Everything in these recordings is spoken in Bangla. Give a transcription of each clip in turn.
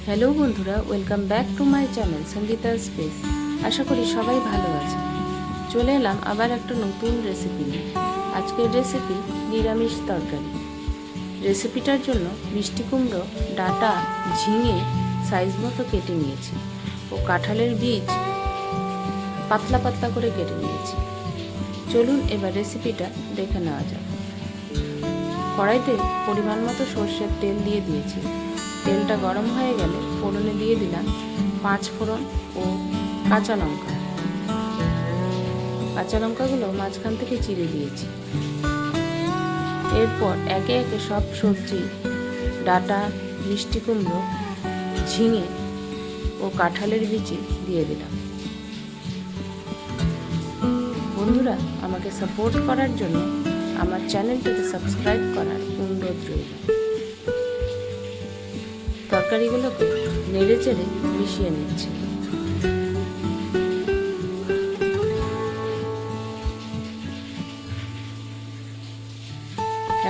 হ্যালো বন্ধুরা, welcome back to my channel Sangeeta space. আশা করি সবাই ভালো আছে। চলে এলাম আবার একটা নতুন রেসিপি নিয়ে। আজকের রেসিপি নিরামিষ তরকারি। রেসিপিটার জন্য মিষ্টি কুমড়ো, ডাঁটা, ঝিঙে সাইজ মতো কেটে নিয়েছি ও কাঁঠালের বীজ পাতলা পাতলা করে কেটে নিয়েছি। চলুন এবার রেসিপিটা দেখে নেওয়া যাক। কড়াইতে পরিমাণ মতো সর্ষের তেল দিয়ে দিয়েছি। তেলটা গরম হয়ে গেলে ফোড়নে দিয়ে দিলাম 5 ফোড়ন ও কাঁচা লঙ্কা। কাঁচা লঙ্কাগুলো মাঝখান থেকে চিড়ে দিয়েছি। এরপর একে একে সব সবজি, ডাঁটা, মিষ্টি কুমড়ো, ঝিঙে ও কাঁঠালের বিচি দিয়ে দিলাম। বন্ধুরা, আমাকে সাপোর্ট করার জন্য আমার চ্যানেলটিকে সাবস্ক্রাইব করার অনুরোধ রইল। তরকারিগুলোকে নেড়ে চেড়ে মিশিয়ে নিচ্ছি।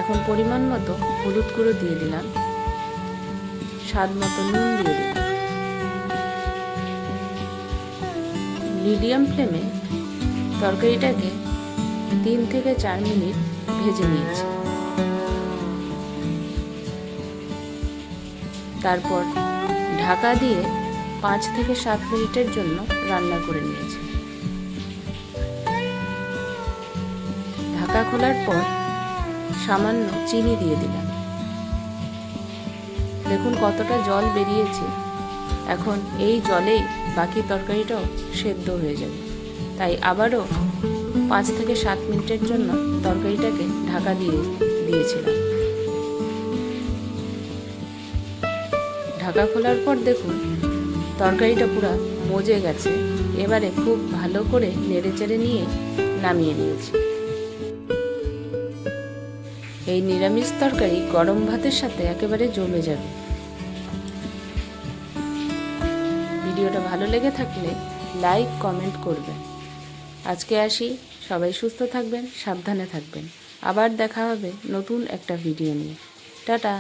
এখন পরিমাণ মতো হলুদ গুঁড়ো দিয়ে দিলাম, স্বাদ মতো নুন দিয়ে দিলাম। মিডিয়াম ফ্লেমে তরকারিটাকে 3 থেকে 4 মিনিট ভেজে নিয়েছি। তারপর ঢাকা দিয়ে 5 থেকে 7 মিনিটের জন্য রান্না করে নিয়েছি। ঢাকা খোলার পর সামান্য চিনি দিয়ে দিলাম। দেখুন কতটা জল বেরিয়েছে। এখন এই জলেই বাকি তরকারিটাও সেদ্ধ হয়ে যাবে। তাই আবারও 5 থেকে 7 মিনিটের জন্য তরকারিটাকে ঢাকা দিয়েছিলাম। ঢাকা খোলার পর দেখুন তরকারিটা পুরো মজে গেছে। এবারে খুব ভালো করে নেড়েচেড়ে নিয়ে নামিয়ে নিয়েছি। এই নিরামিষ তরকারি গরম ভাতের সাথে একেবারে জমে যাবে। ভিডিওটা ভালো লেগে থাকলে লাইক কমেন্ট করবেন। আজকে আসি, সবাই সুস্থ থাকবেন, সাবধানে থাকবেন। আবার দেখা হবে নতুন একটা ভিডিও নিয়ে। টাটা।